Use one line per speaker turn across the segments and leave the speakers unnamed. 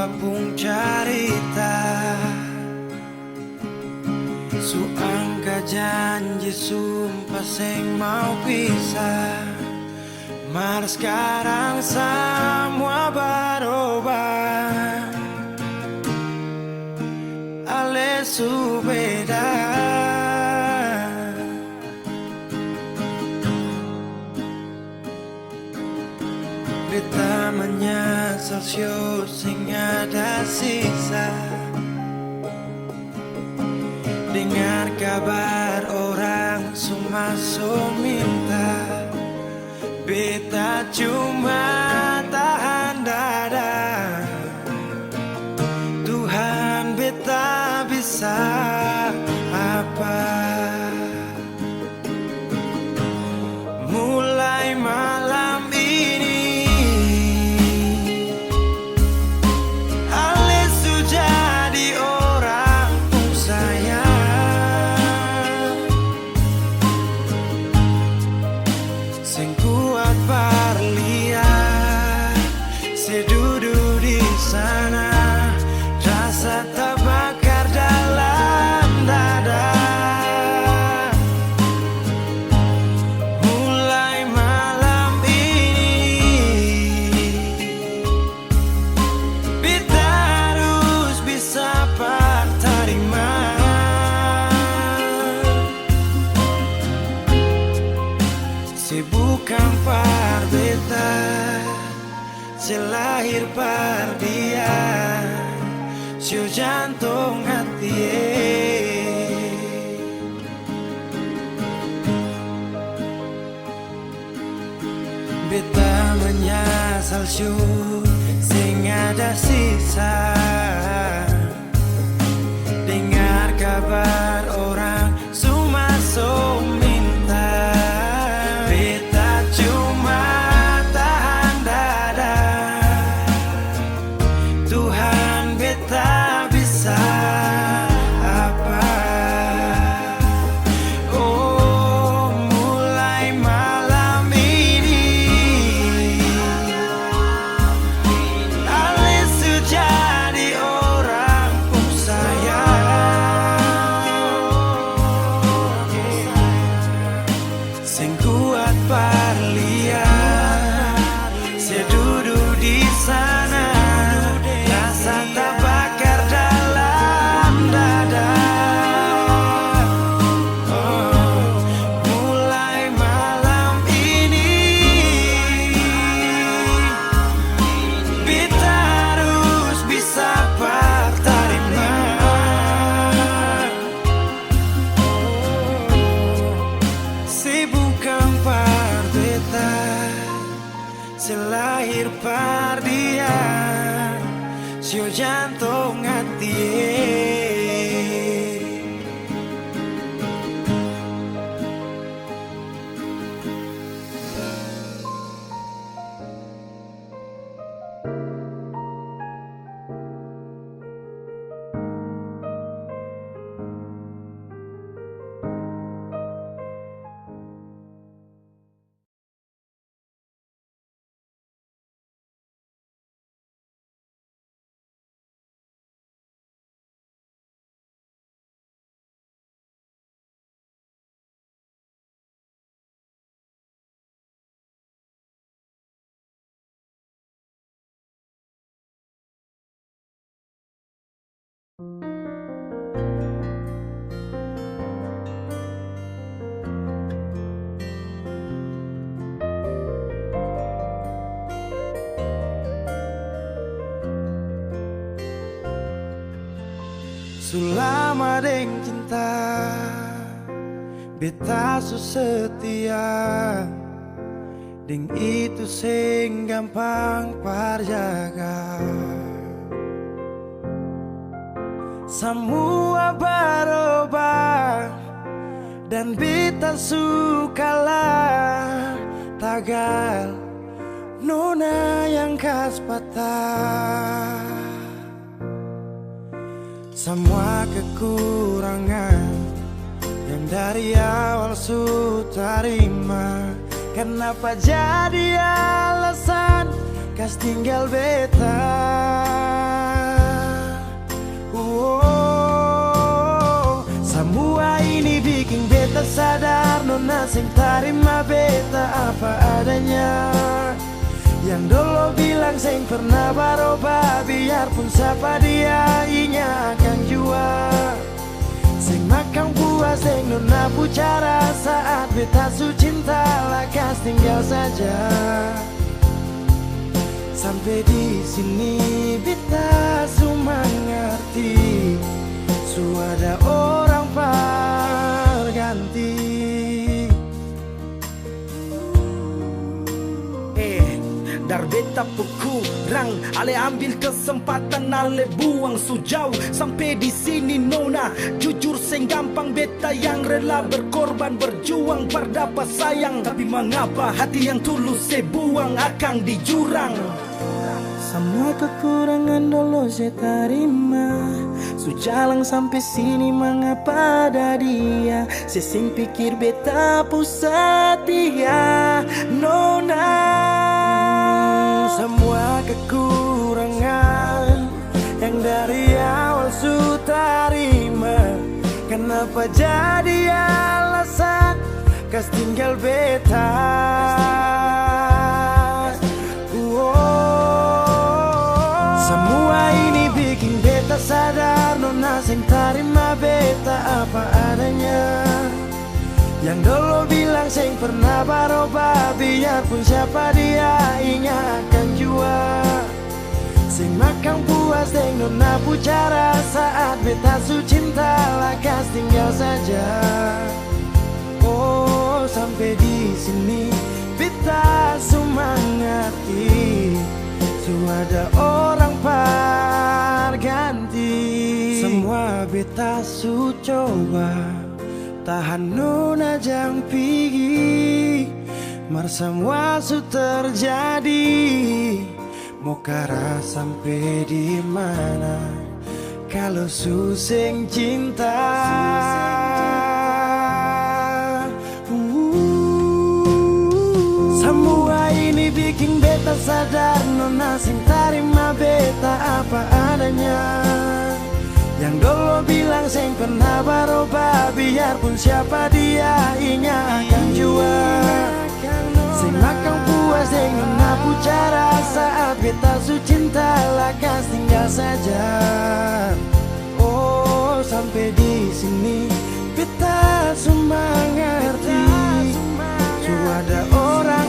apapun carita su angka janji sumpah sing mau pisah. Mar sekarang semua berubah, ale su beda. Beta menyesal sio sing ada sisa. Dengar kabar orang semua minta, beta cuma tahan dada. Tuhan beta bisa apa? Mulai malam ini Ale su jadi orang pun sayang, sing kuat berlian, sedudu di sana, rasa terbakar dalam dada. Mulai malam ini beta harus bisa terima. Bukan par beta, selahir par dia, sio jantung hati. Beta menyesal sio sing ada sisa. Dengar kabar orang semua minta, beta cuma tahan dada. Tuhan beta bisa apa? Oh, mulai malam ini Ale su jadi orang pun sayang, sing kuat berlian, sedudu di sana, rasa terbakar dalam dada. Oh, mulai malam ini beta harus bisa terima. Bukan par beta, selahir par dia, sio jantung hati. Selama deng cinta, beta su setia, deng itu sing gampang parjaga. Semua berubah dan beta sukalah tagal nona yang kas patah. Semua kekurangan yang dari awal su terima, kenapa jadi alasan kas tinggal beta? sadar nona sing tarima beta apa adanya. Yang dulu bilang sing pernah baroba, biarpun siapa dia inya akan jua. Sing makan puas sing nona bicara saat beta su cinta lakas tinggal saja. Sampai di sini beta su mengerti, su ada orang berganti.
Dar beta kurang, ale ambil kesempatan, ale buang sujau. Sampai di sini nona, jujur seng gampang beta yang rela berkorban berjuang berdapat sayang. Tapi mengapa hati yang tulus saya buang akan di jurang.
Semua kekurangan dulu saya terima, su jalan sampai sini mengapa ada dia. Saya sing pikir beta pusat dia nona. Semua kekurangan yang dari awal su terima, kenapa jadi alasan kas tinggal beta. Semua ini bikin beta sadar nona sing terima beta apa adanya. Yang dulu bilang sing pernah baroba, biarpun siapa dia inya akan jua. Sing makan puas sing nona bicara saat beta su cinta lakas tinggal saja. Oh sampai di sini beta su mengerti, su ada orang berganti. Semua beta su coba tahan nona jang pigi, mar semua su terjadi. Mau kara sampai di mana kalau su sing cinta. Semua ini bikin beta sadar nona sing terima beta apa adanya. Yang dulu bilang sing pernah baroba, biarpun siapa dia inya akan jua. Sing makan puas sing nona bicara saat beta su cinta lakas tinggal saja. Oh sampai di sini beta su mengerti, su ada orang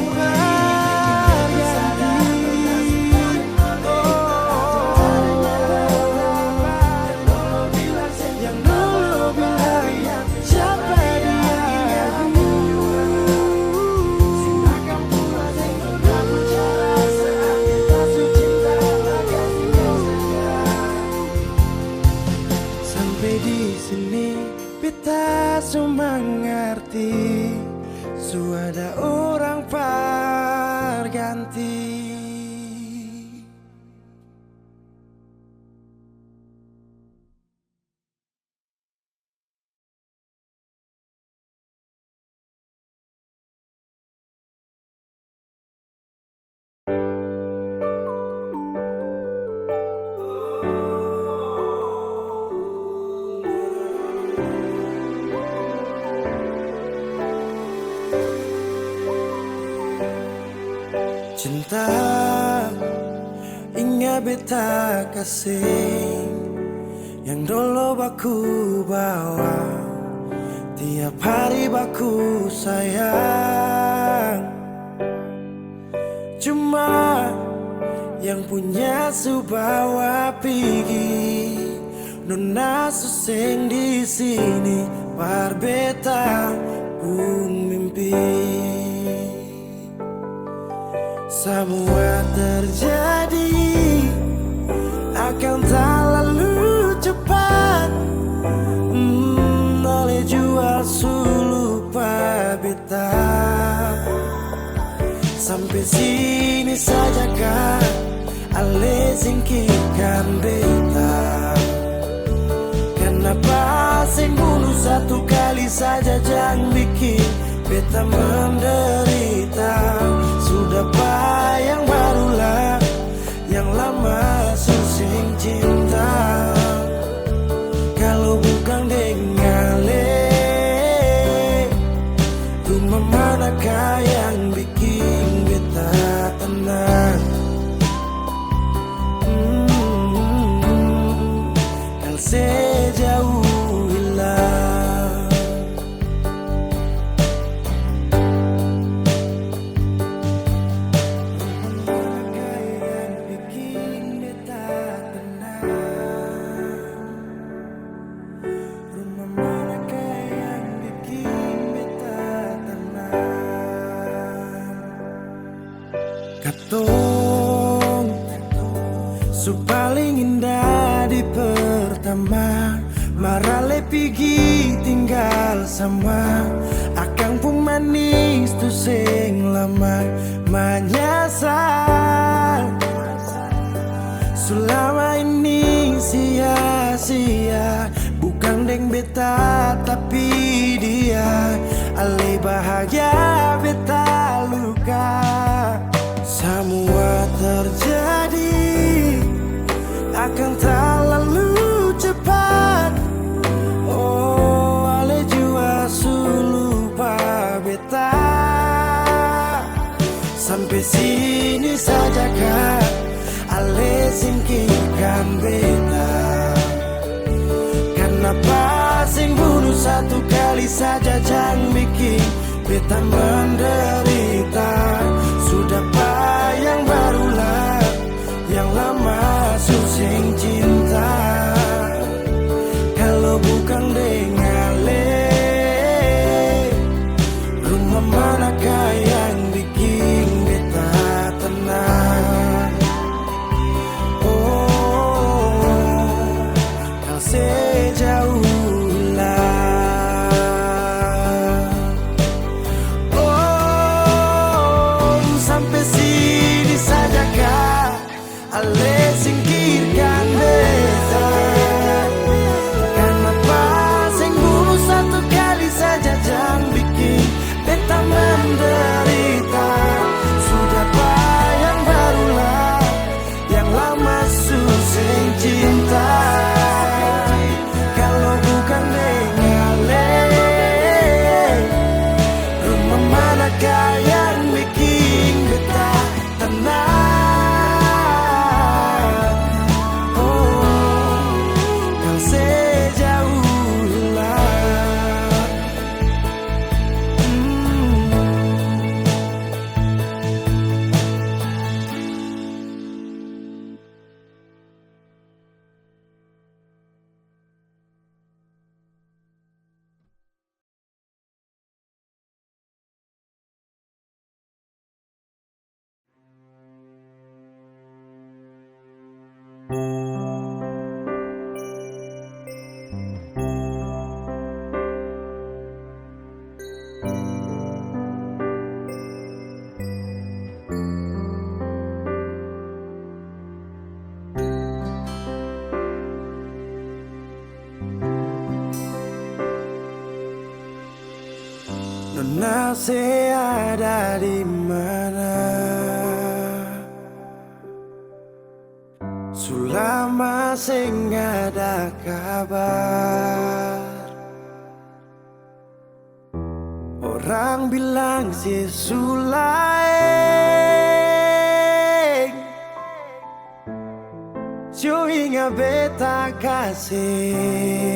su mengerti, su ada orang berganti. Cinta ingat beta kasih yang dulu baku bawa, tiap hari baku sayang. Cuma yang punya su bawa pergi, nona su sing di sini par beta pun mimpi. Semua terjadi akan tak lalu cepat, oleh jual su lupa beta. Sampai sini saja kan ale singkirkan beta. Kenapa sing bunuh satu kali saja jangan bikin beta menderita. Sudah yang barulah yang lama susing cinta. Kalau bukan dengan paling indah di pertama, marale pigi tinggal sama. Akang pun manis tu sing lama menyasar. Selama ini sia-sia, bukan deng beta tapi dia. Ale bahagia beta luka. Semua terjadi akan tak lalu cepat. Oh, ale jua lupa beta. Sampai sini saja kak, ale singkirkan beta. Kenapa sing bunuh satu kali saja, jangan bikin beta menderita. Sudah yang barulah, yang lama susing cinta. Kalau bukan dengan rumah manakah yang bikin beta tenang? Oh, kau sejauh ale singkirkan beta. Kenapa sing bunuh satu kali saja, jangan bikin beta menderita. Sudah yang barulah, yang lama susing cinta. Kalau bukan dengan rumah manakah yang bikin beta tenang? Nona ada di mana? Sulama sing ada kabar. Orang bilang si Sulaeng Cuinga beta kasih.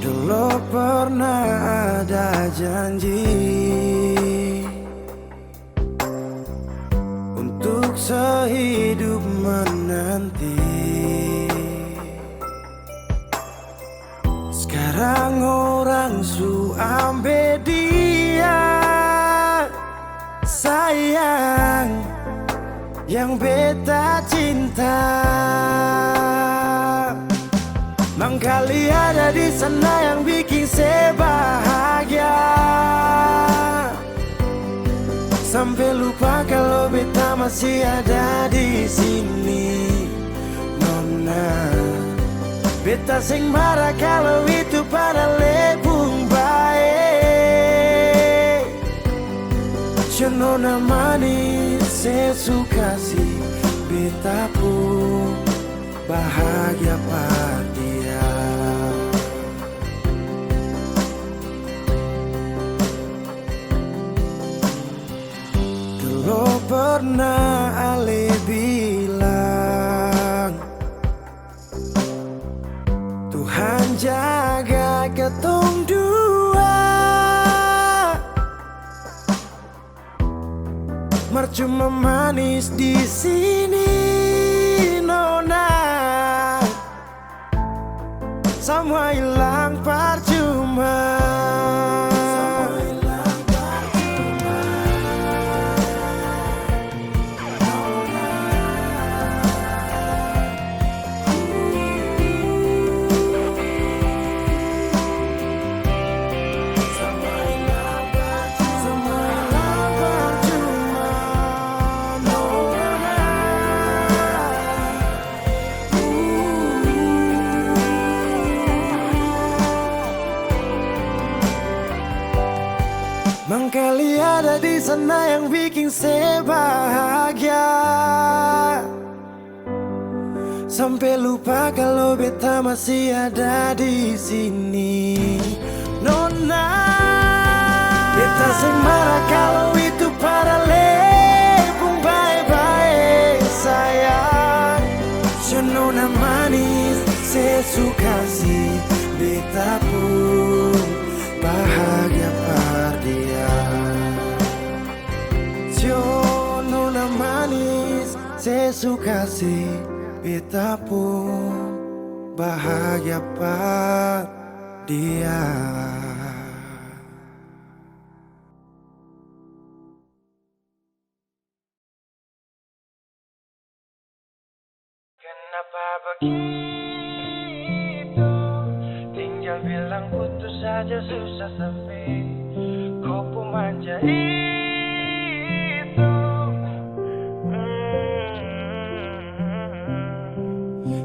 Dulu pernah ada janji untuk sehidup menanti. Sekarang orang su ambil dia. Sayang yang beta cinta. Mangkali ada di sana yang bikin saya bahagia. Sampai lupa kalau beta masih ada di sini. Nona, beta sing marah kalau itu pada lebung baik. Nona manis, saya suka sih. Beta pun bahagia pada dulu pernah Ale bilang Tuhan jaga ketong dua. Mercuma manis di sini Nona. Semua hilang percuma. Mangkali ada di sana yang bikin saya bahagia, sampai lupa kalau beta masih ada di sini. Nona, beta sing marah kalau itu para lepung bye-bye sayang. So nona manis, saya suka sih beta pun bahagia par dia. So nona manis, saya suka sih beta pun bahagia par dia. Kenapa begitu? Tinggal bilang putus saja susah sampai kau pun manja itu.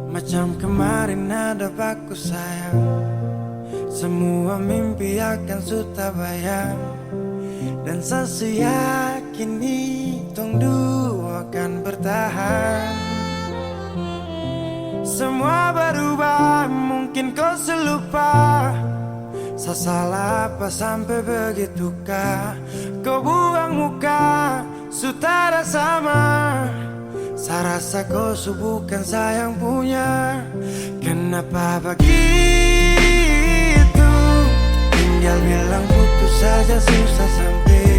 Macam kemarin ada baku sayang, semua mimpi akan sudah bayang, dan saya yakin tong dua akan bertahan. Semua berubah, mungkin kau selupa. Saya salah apa sampai begitukah? Kau buang muka, sutara sama. Saya rasa kau bukan sayang punya. Kenapa begitu? Tinggal bilang putus saja susah sampai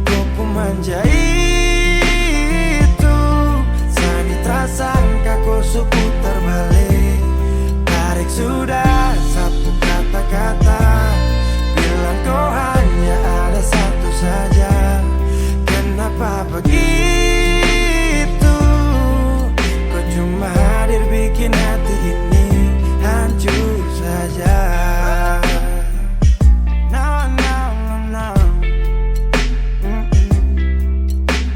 kau pun manja itu. Saya tak sangka kau putar balik, tarik sudah sapu kata-kata, bilang kau hanya ada satu saja. Kenapa begitu? Kau cuma hadir bikin hati ini hancur saja. No, no, no, no.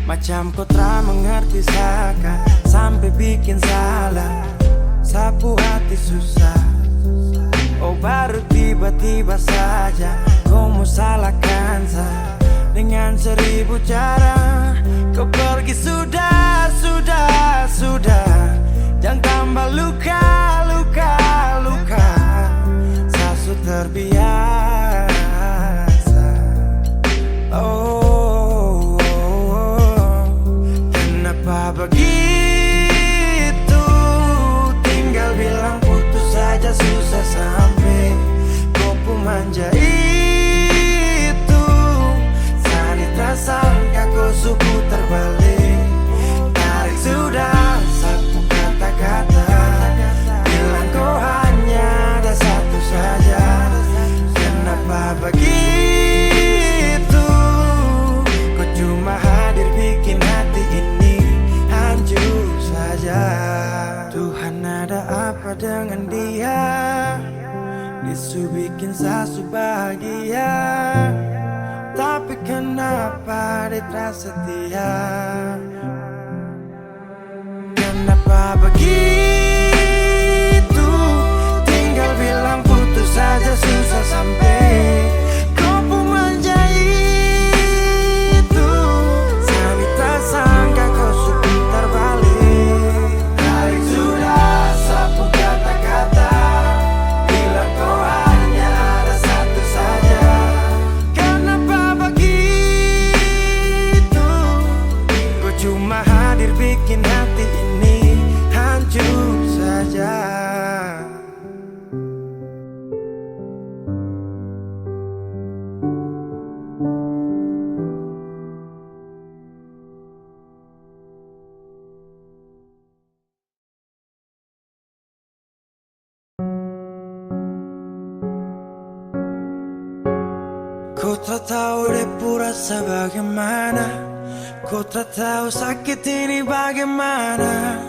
Macam kau tak mengerti saka, sampai bikin salah, sapu hati susah. Oh baru tiba-tiba saja kau mau salahkan saya dengan 1000 cara. Kau pergi sudah, sudah, sudah. Jangan tambah luka, luka, luka. Saya sudah terbiasa. Oh, kenapa begitu? Tinggal bilang putus saja susah sampai kau pun manja itu. Saya tak sangka kau putar balik, tarik sudah sapu kata-kata, bilang kau hanya ada satu saja. Kenapa begitu? Kau cuma hadir bikin hati ini hancur saja. Tuhan ada apa dengan dia? Disu bikin sasu bahagia, tapi kenapa dia tak setia? Kenapa begitu? Tinggal bilang putus saja susah sampai kau pun manja itu. Saya tak sangka kau putar balik, tarik sudah sapu kata-kata, bilang kau hanya ada satu saja. Kenapa begitu? Kau cuma hadir bikin hati ini hancur saja. Kau tak tahu depu rasa bagaimana, kau tak tahu sakit ini bagaimana.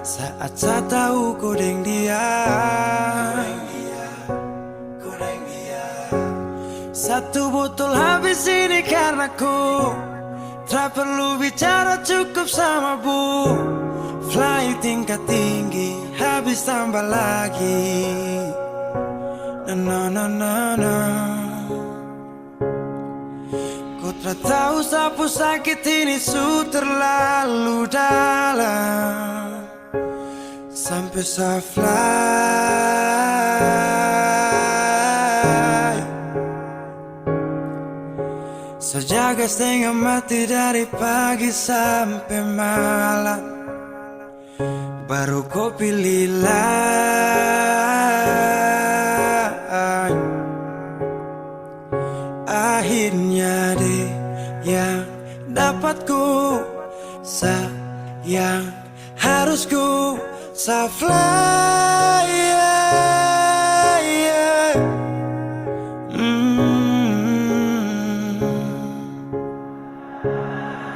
Saat saya tahu kau deng dia, satu botol habis ini karena ku tak perlu bicara cukup sama bu. Fly tingkat tinggi habis tambah lagi. No, no, no, no. Kau tak tahu sapu sakit ini su terlalu dalam, sampai saya fly. Saya jaga setengah mati dari pagi sampai malam, baru kau pilih lain. Akhirnya deh yang dapat ku sayang, harus ku fly, yeah, yeah.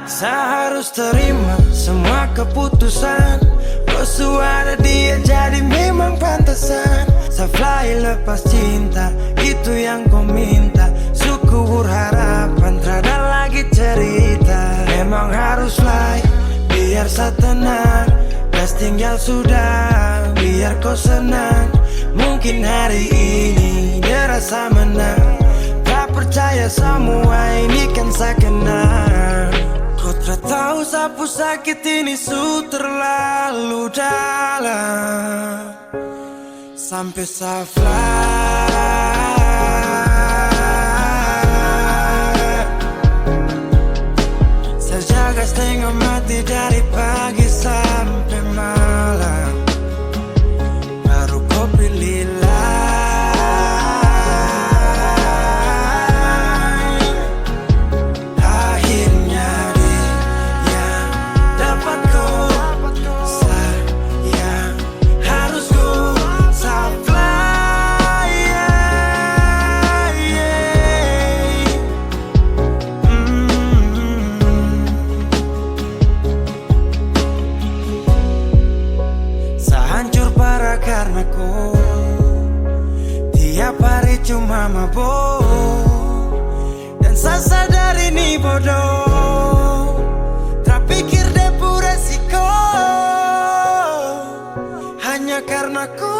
Saya harus terima semua keputusan. Kau ada dia jadi memang pantasan. Saya fly lepas cinta, itu yang kau minta. Syukur harapan, terada lagi cerita. Memang harus fly, biar saya tenang. Gas tinggal sudah, biar kau senang. Mungkin hari ini dia rasa menang. Tak percaya semua ini kan saya kenal. Kau tak tahu sapu sakit ini su terlalu dalam, sampai saya fly. Saya jaga setengah mati dari pagi sampai malam, baru kau pilih lain. Akhirnya dia yang dapat kau sayang, harus kau fly, yeah, yeah. Saya hancur parah karena kau tiap hari cuma mabuk, dan saya sadar ini bodoh. Tak pikir depu resiko hanya karena ku,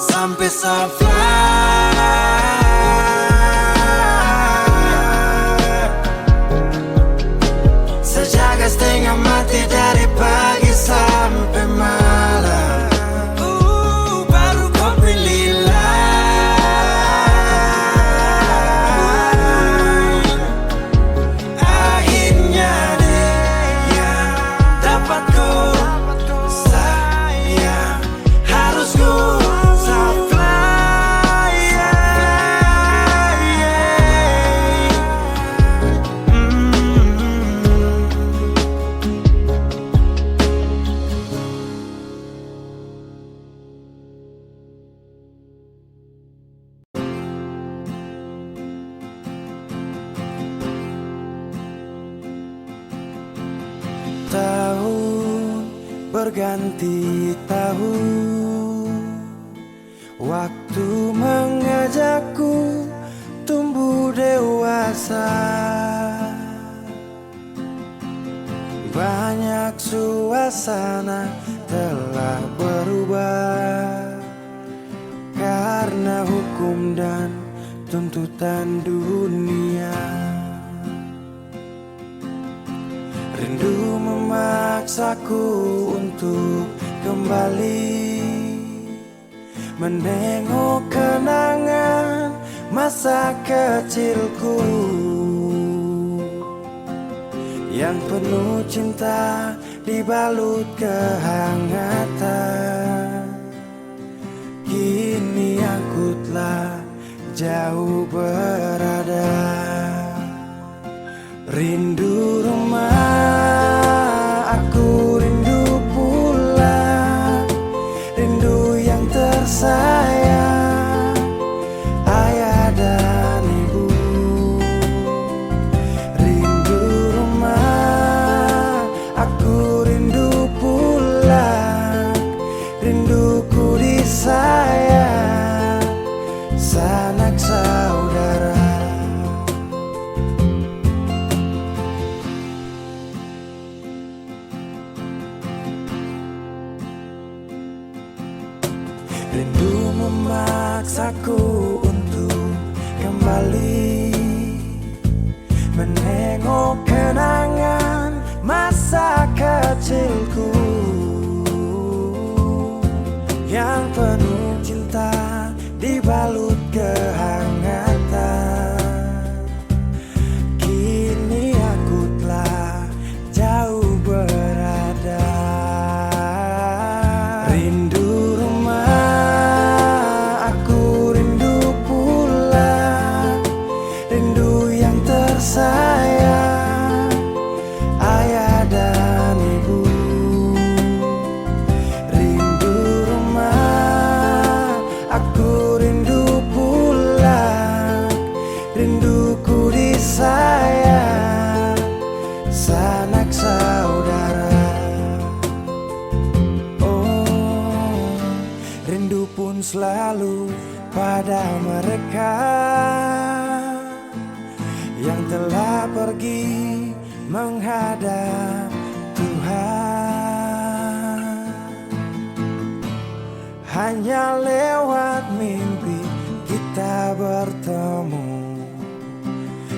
sampai saya fly. Saya jaga setengah mati dari pagi sampai malam, baru kau pilih lain. Akhirnya dia yang dapat kau sayang, harus kau fly, yeah, yeah. Tahun berganti tahun, waktu mengajakku tumbuh dewasa. Banyak suasana telah berubah karena hukum dan tuntutan dunia. Rindu memaksaku untuk kembali menengok kenangan masa kecilku yang penuh cinta dibalut kehangatan. Kini aku telah jauh berada, rindu rumah, aku rindu pulang, rindu yang tersayang, ayah dan ibu. Rindu rumah, aku rindu pulang, rinduku disayang, sanak saudara. kembali menengok kenangan masa kecilku yang penuh cinta dibalut kehangatan. Kini aku telah jauh berada. Rindu rumah, aku rindu pulang, rindu yang tersayang, ayah dan ibu. Rindu rumah, aku rindu pulang, rinduku disayang, sanak saudara. Oh, rindu pun selalu pada mereka yang telah pergi menghadap Tuhan. Hanya lewat mimpi kita bertemu.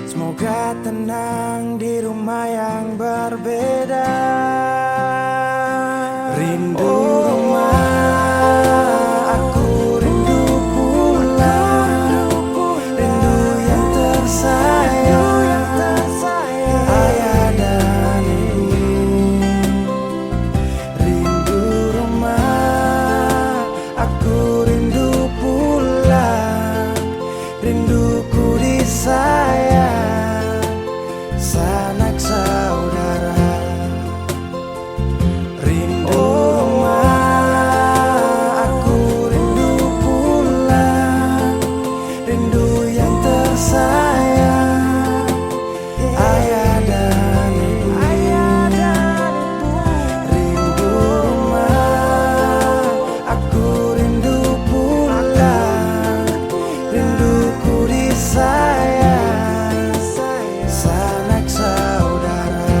Semoga tenang di rumah yang berbeda. Rindu rumah, aku rindu pulang, rindu yang tersayang, ayah dan ibu. Rindu rumah, aku rindu pulang, rinduku disayang, sanak saudara. Rindu rumah, aku rindu pulang, rindu yang tersayang, ayah dan ibu. Rindu rumah, aku rindu pulang, rinduku disayang, sanak saudara.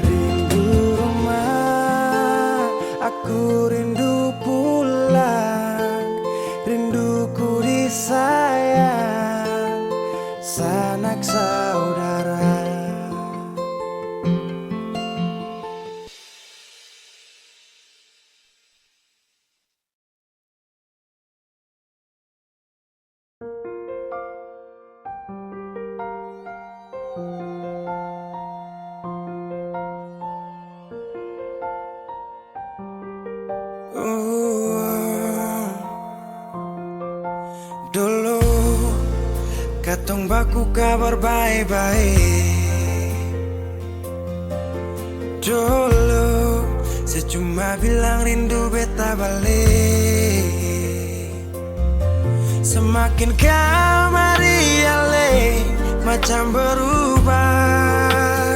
Rindu rumah, aku rindu pulang, rinduku disayang, sanak saudara. Dulu katong baku kabar baik-baik. Dulu saya cuma bilang rindu beta balik. Semakin kamari ale macam berubah.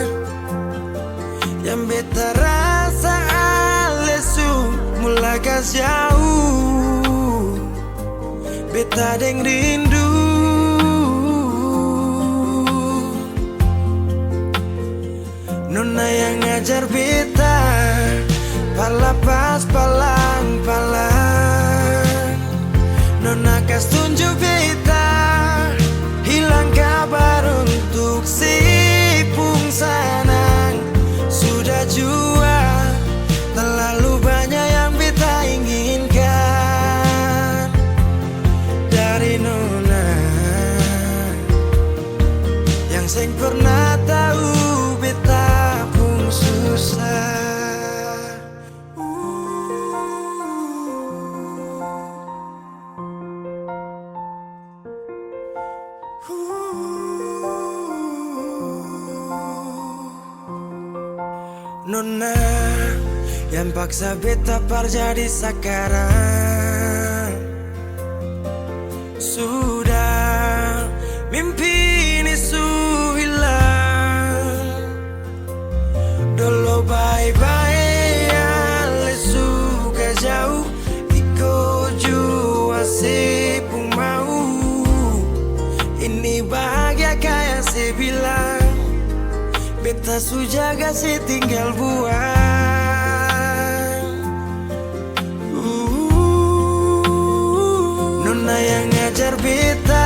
Yang beta rasa alesu mulai gas jauh. Beta deng rindu. Nona yang ngajar beta palapas palang-palang. Nona kas tunjuk beta hilang kabar untuk si pungsanang. Sudah jua terlalu banyak yang beta inginkan dari Nona yang seng pernah tahu beta pun susah. Nona yang paksa beta par jadi sekarang. Sudah mimpi ini su hilang. Dulu bye-bye ale suka jauh. Iko jua si pun mau. Ini bahagia kayak si bilang. Beta su jaga si tinggal buang. Nona yang ngajar beta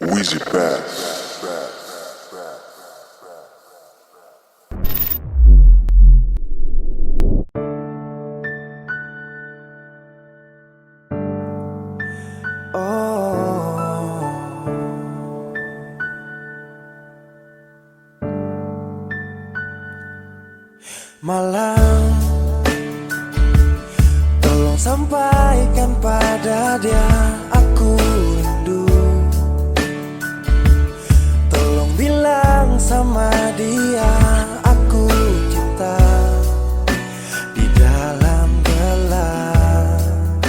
Wheezy Bass.
Malam, tolong sampaikan pada dia aku rindu. Tolong bilang sama dia aku cinta. Di dalam gelap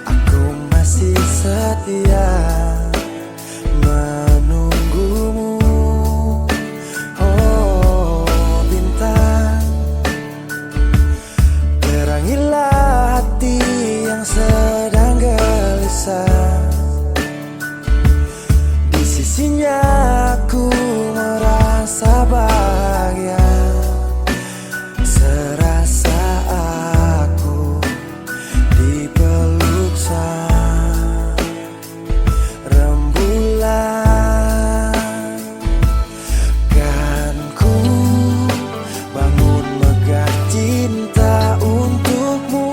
aku masih setia menunggumu. Oh bintang, terangilah hati yang sedang gelisah. Di sisinya aku merasa bahagia, serasa aku dipeluk sang rembulan. Kan ku bangun megah cinta untukmu,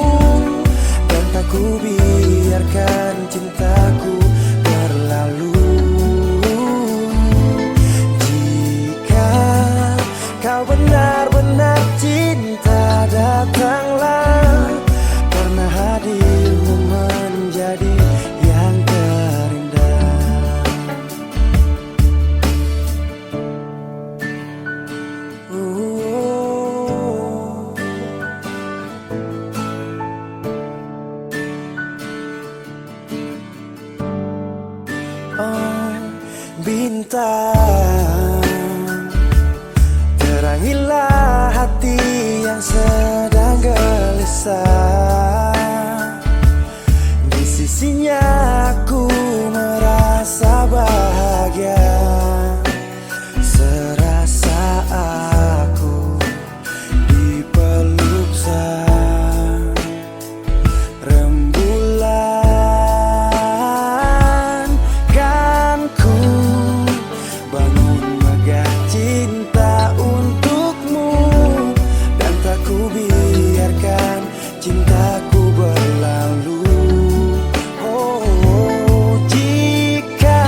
dan tak ku biarkan cintaku berlalu. Jika kau benar-benar cinta, datanglah, karena hadirmu menjadi yang terindah. Oh bintang, terangilah hati yang sedang gelisah. Di sisinya aku merasa bahagia, serasa aku dipeluk sang rembulan. Kan ku bangun megah cinta untukmu, dan tak ku biarkan cintaku berlalu. Oh jika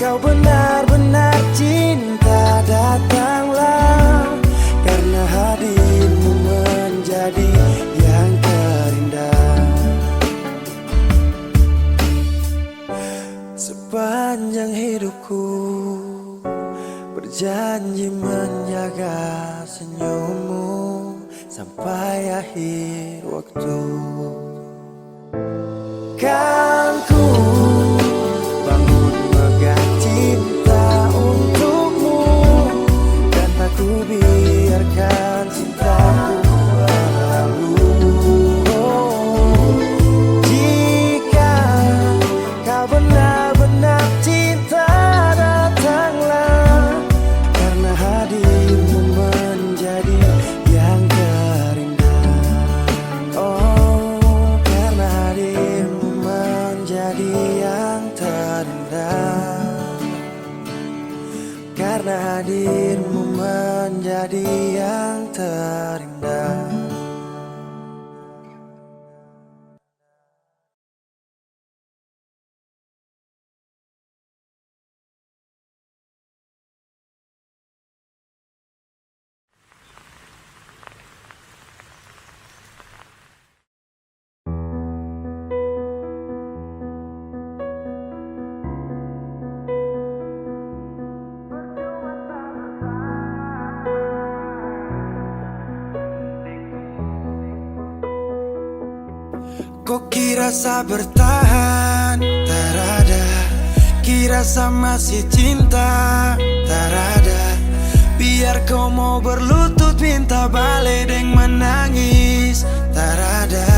kau benar-benar cinta, datanglah, karena hadirmu menjadi yang terindah. Sepanjang hidupku berjanji menjaga senyummu sampai akhir waktu. Kan ku bangun megah cinta untukmu, dan tak ku biarkan cintaku berlalu. Oh, jika kau benar-benar cinta, datanglah, karena hadirmu menjadi yang terindah. Oh, karena hadirmu menjadi yang terindah. Karena hadirmu menjadi yang terindah. Kok kira sa bertahan, tak ada. Kira sa masih cinta, tak ada. Biar kau mau berlutut minta balik deng menangis, tak ada.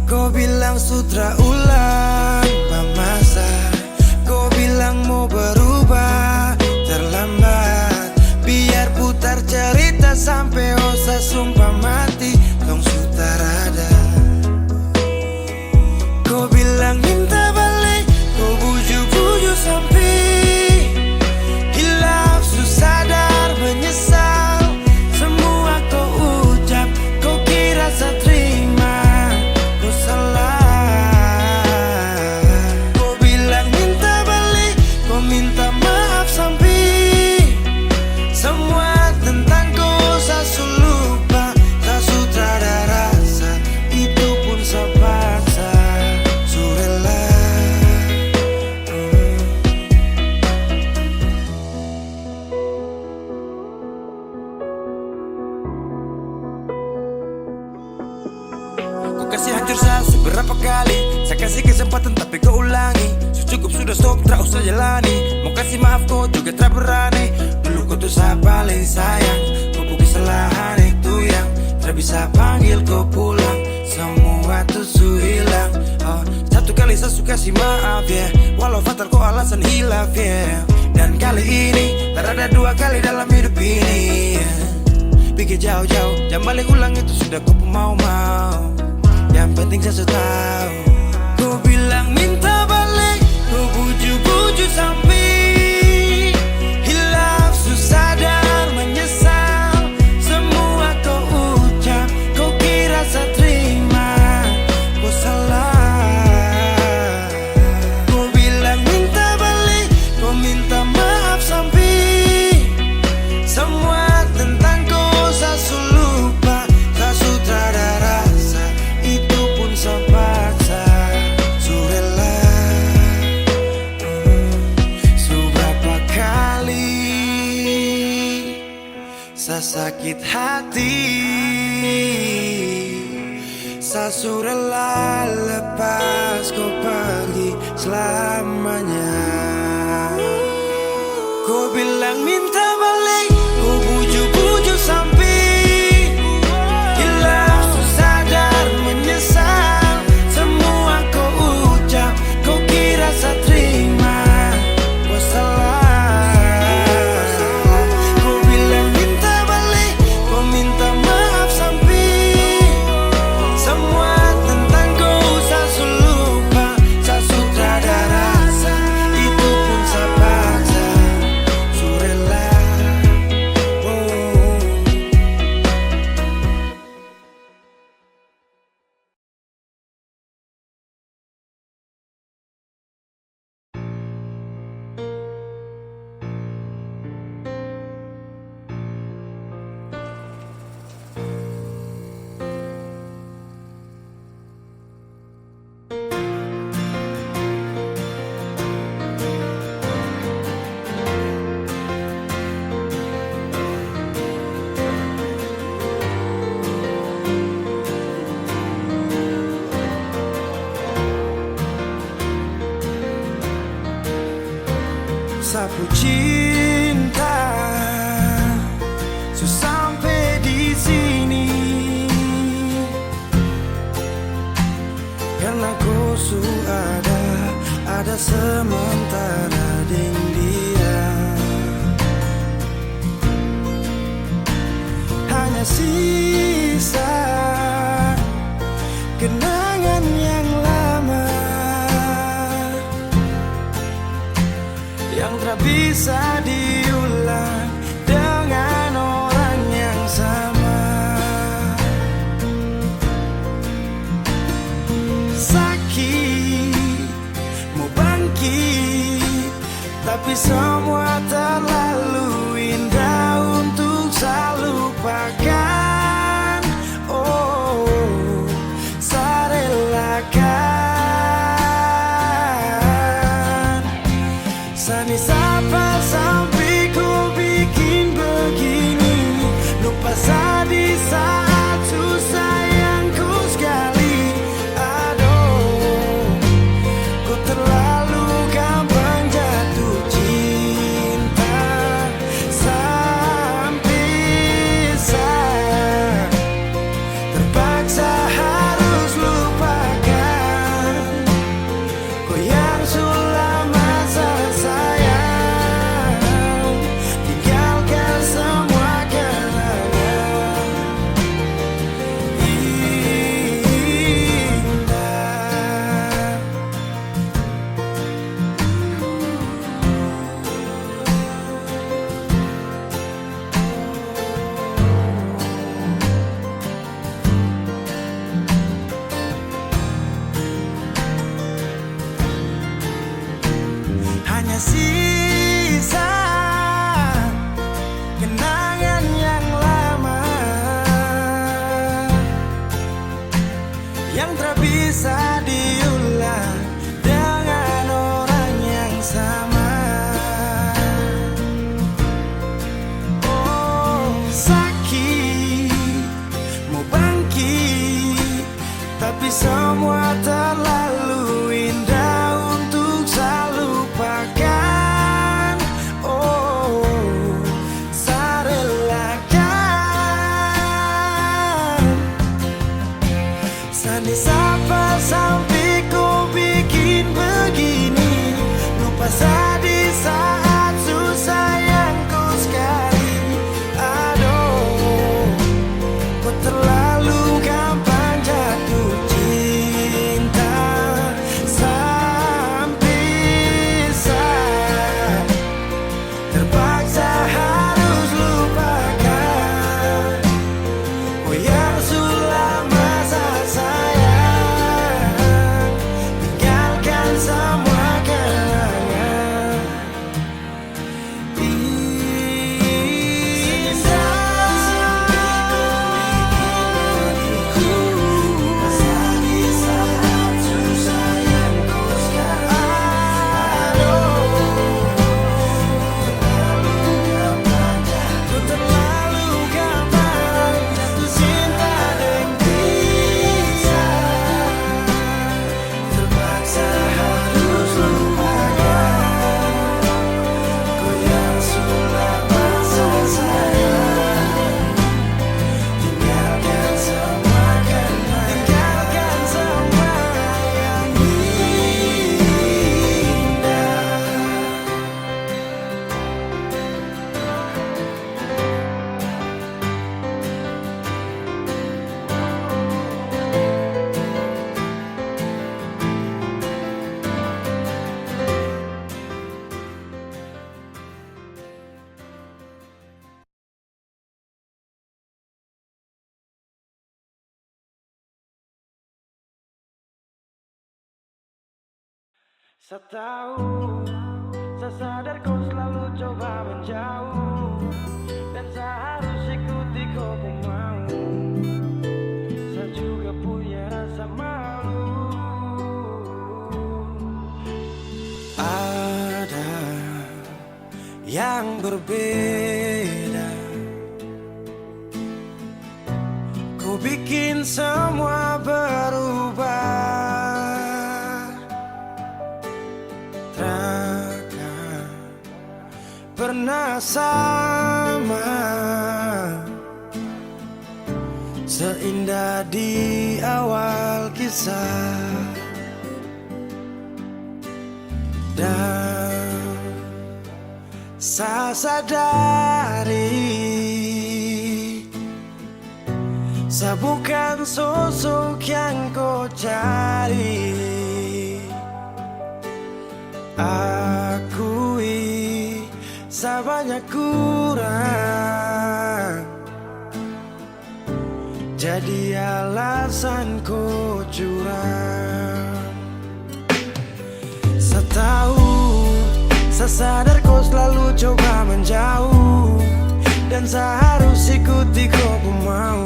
Kau bilang sutra ulang masa, kau bilang mau berubah terlambat. Biar putar cerita sampai osa sumpah mati, dong sutarada. Kau bilang minta balik kasih hancur saya seberapa kali. Saya kasih kesempatan tapi kau ulangi. Cukup sudah stop, tak usah jalani. Mau kasih maaf kau juga tak berani. Dulu kau tuh saya paling sayang. Kau bukan kesalahan itu yang tak bisa panggil kau pulang. Semua tuh su hilang. Satu kali saya suka kasih maaf ya, walau fatal kau alasan hilaf ya. Dan kali ini tak ada dua kali dalam hidup ini ya. Pikir jauh-jauh, jangan balik ulang itu sudah kau mau-mau. Yang penting saya sudah tahu. Kau bilang minta balik, kau bujuk-bujuk sampai hilaf, susah dan menyesal. Semua kau ucap, kau kira saya terima. Kau salah. Kau bilang minta balik, kau minta maaf sampai semua tentang kau saya lupa. Tak sutrada rasa, itu pun saya paksa. Surela seberapa kali saya sakit hati. Saya surela lepas kau pergi selamanya. Kau bilang minta balik, kau bujuk-bujuk sampai hilaf, susah dan menyesal. Semua kau ucap, kau kira saya terima. Kau salah. Kau bilang minta balik, kau minta maaf sampai semua tentang kau saya lupa. Saya sutrada rasa, itu pun saya paksa. Surela. Sapu cinta sampai di sini karena kau ada sementara dengan dia. Hanya sisa kenangan yang lama yang tak bisa diulang dengan orang yang sama. Sakit, mau bangkit, tapi semua terlalu indah untuk saya lupakan. Oh, saya relakan. Sani sapa sampai tapi semua terlalu indah untuk saya lupakan. Oh, saya relakan. Sandi sapa sampai kau bikin begini, lupa saya di saat susah yang kau sekali. Aduh, kau terlalu gampang jatuh cinta, sampai saya terpaksa harus lupakan. Oh yang sudah masa sayang, tinggalkan semua kenangan saya tahu, saya sadar kau selalu coba menjauh, dan saya harus ikuti kau mau. Saya juga punya rasa malu. Ada yang berbeda, kau bikin semua berubah. Pernah sama, seindah di awal kisah, dan saya sadari saya bukan sosok yang kau cari. Akui saya banyak kurang, jadi alasan kau curang. Saya tahu, saya sadar kau selalu coba menjauh, dan saya harus ikuti kau mau.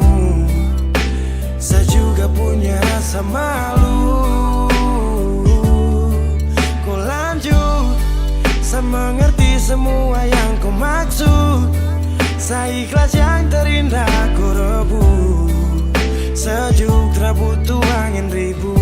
Saya juga punya rasa malu. Kau lanjut, saya mengerti semua yang kau maksud. Saya ikhlas yang terindah kau rebut, sejuk tak butuh angin ribut.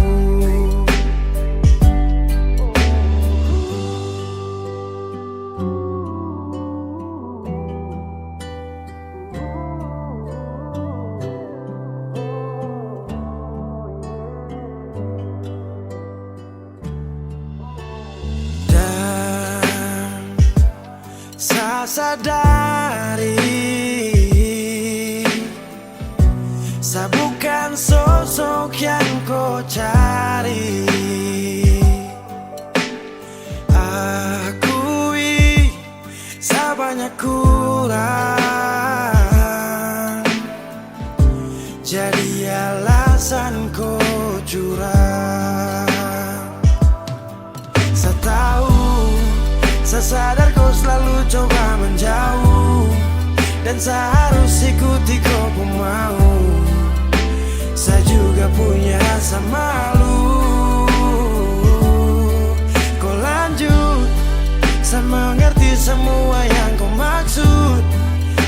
Sadari saya bukan sosok yang kau cari. Akui saya banyak kurang, jadi alasan kau curang. Saya tahu, saya sadar kau selalu coba menjauh, dan saya harus ikuti kau mau. Saya juga punya rasa malu. Kau lanjut, saya mengerti semua yang kau maksud.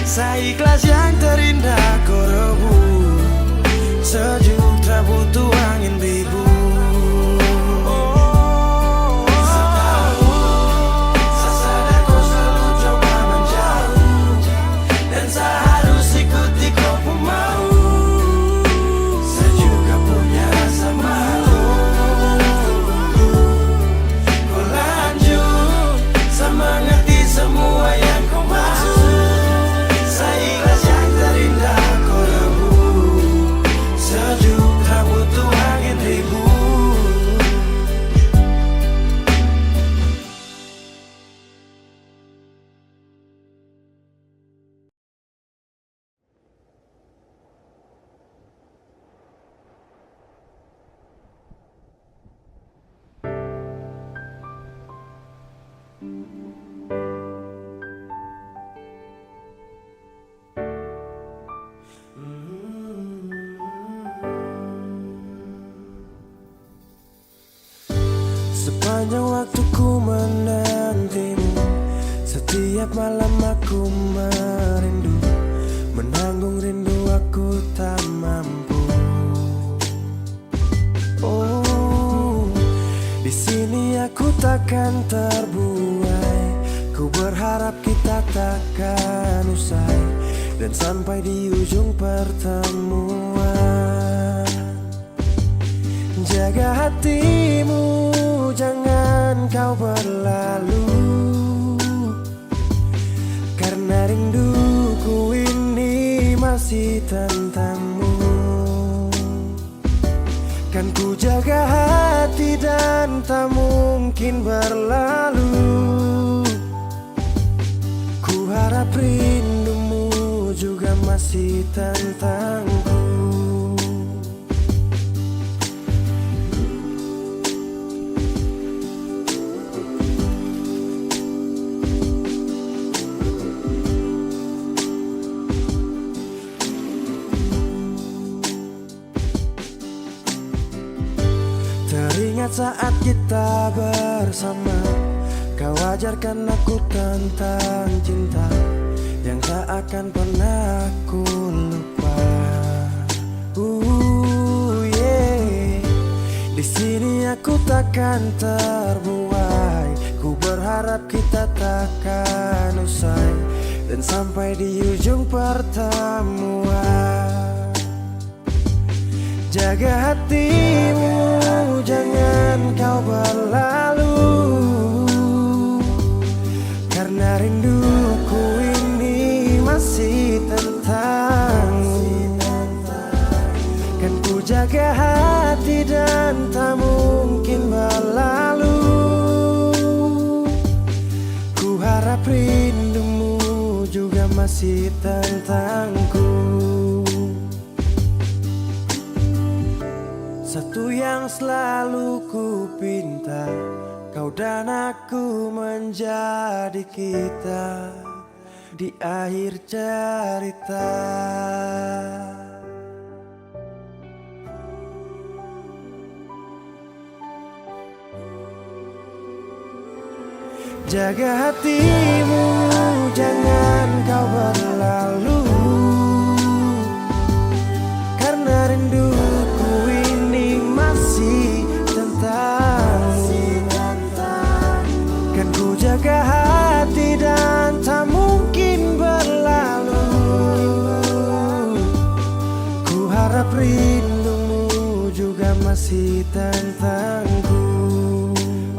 Saya ikhlas yang terindah kau rebut, sejuk tak butuh angin. Sepanjang waktuku menantimu, setiap malam aku merindu, menanggung rindu aku tak mampu. Oh, di sini aku takkan terbuai. Ku berharap kita takkan usai dan sampai di ujung pertemuan. Jaga hatimu, jangan kau berlalu, karena rinduku ini masih tentangmu. Kan ku jaga hati dan tak mungkin berlalu. Ku harap rindumu juga masih tentangku. Teringat saat kita bersama, kau ajarkan aku tentang cinta yang tak akan pernah aku lupa. Yeah. Di sini aku takkan terbuai. Ku berharap kita takkan usai dan sampai di ujung pertemuan. Jaga hatimu, jangan kau berlalu, karena rinduku ini masih tentangmu. Kan ku jaga hati dan tak mungkin berlalu. Ku harap rindumu juga masih tentangku. Satu yang selalu ku pinta, kau dan aku menjadi kita di akhir cerita. Jaga hatimu, jangan kau berlalu, karena rinduku ini masih tentangmu. Kan ku jaga hati dan tak mungkin berlalu. Ku harap rindumu juga masih tentangku.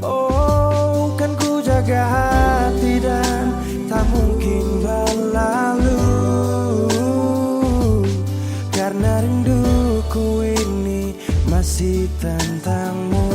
Oh, kan ku jaga hati dan tak mungkin berlalu, karena rinduku ini masih tentangmu.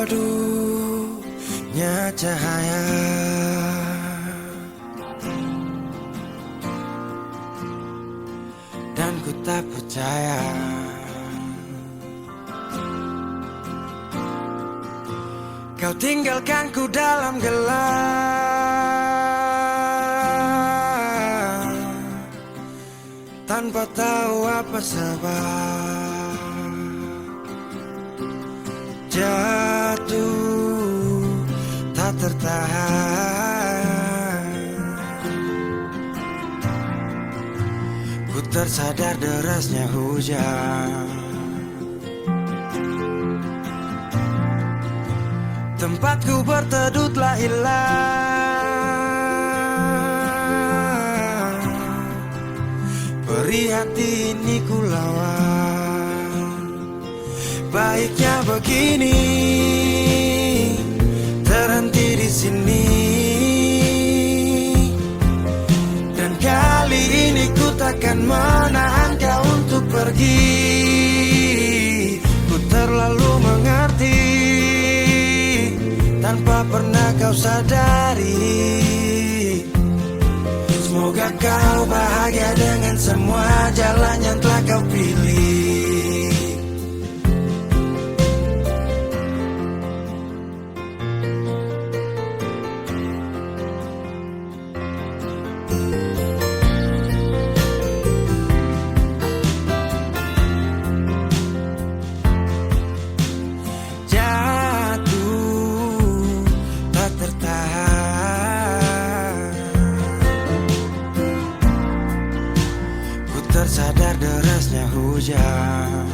Redupnya cahaya, dan ku tak percaya kau tinggalkan ku dalam gelap, tanpa tahu apa sebab. Jatuh tak tertahan, ku tersadar derasnya hujan. Tempatku berteduh telah hilang, beri hati ini ku lawan. Baiknya begini, terhenti di sini, dan tanpa pernah kau sadari. Semoga kau bahagia dengan semua jalan yang telah kau pilih. Tersadar derasnya hujan,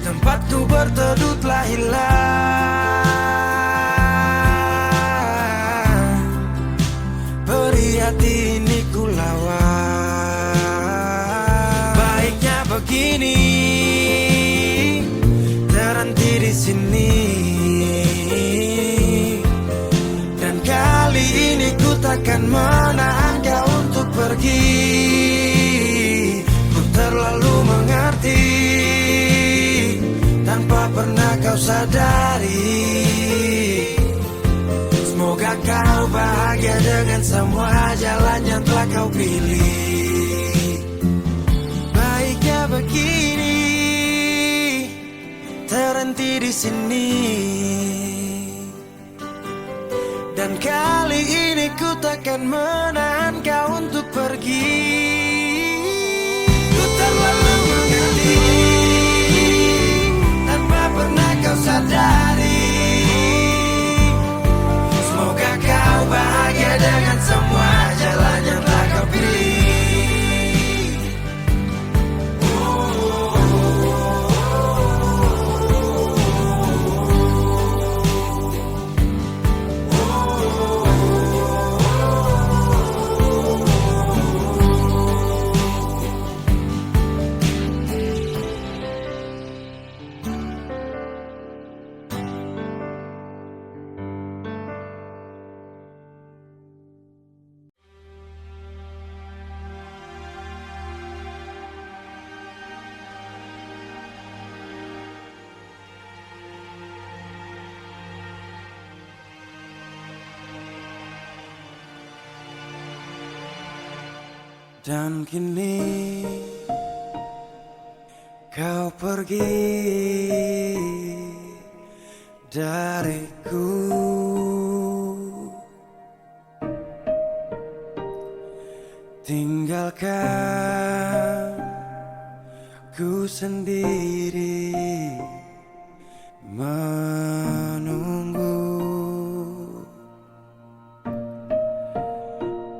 tempatku berteduh telah hilang. Beri hati ini ku lawan. Baiknya begini, terhenti di sini. Dan kali ini ku takkan menahan kau untuk pergi. Ku terlalu mengerti tanpa pernah kau sadari. Semoga kau bahagia dengan semua jalan yang telah kau pilih. Baiknya begini, terhenti di sini. Dan kali ini ku takkan menahan kau untuk pergi. Ku terlalu mengerti tanpa pernah kau sadari. Semoga kau bahagia dengan semua jalan yang telah kau pilih. Dan kini kau pergi dariku. Tinggalkan ku sendiri menunggu.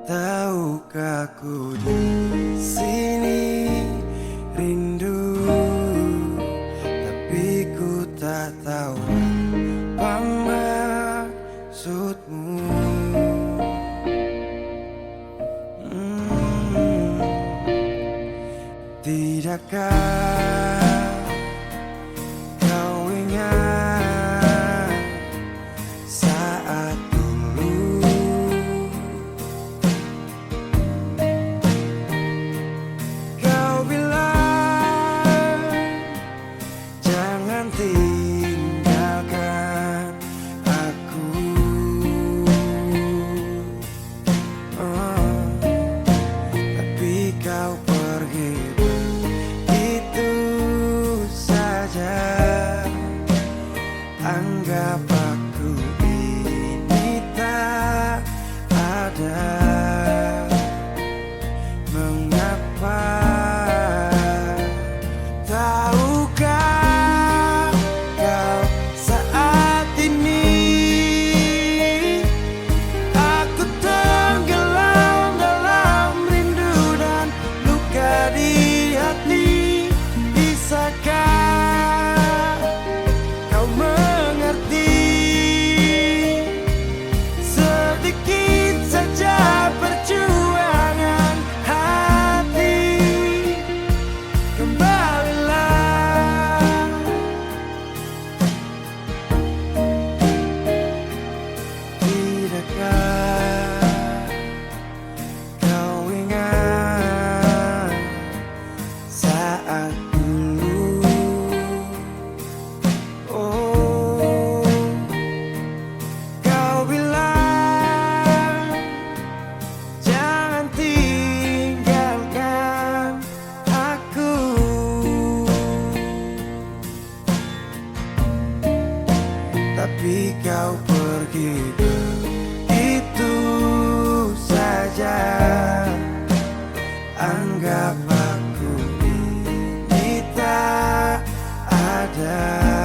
Tahukah ku di sini rindu, tapi ku tak tahu apa maksudmu. Tidakkah kau ingat saat dulu kau bilang jangan tinggalkan aku. Tapi kau pergi begitu tapi kau pergi begitu saja. Anggap aku ini tak ada.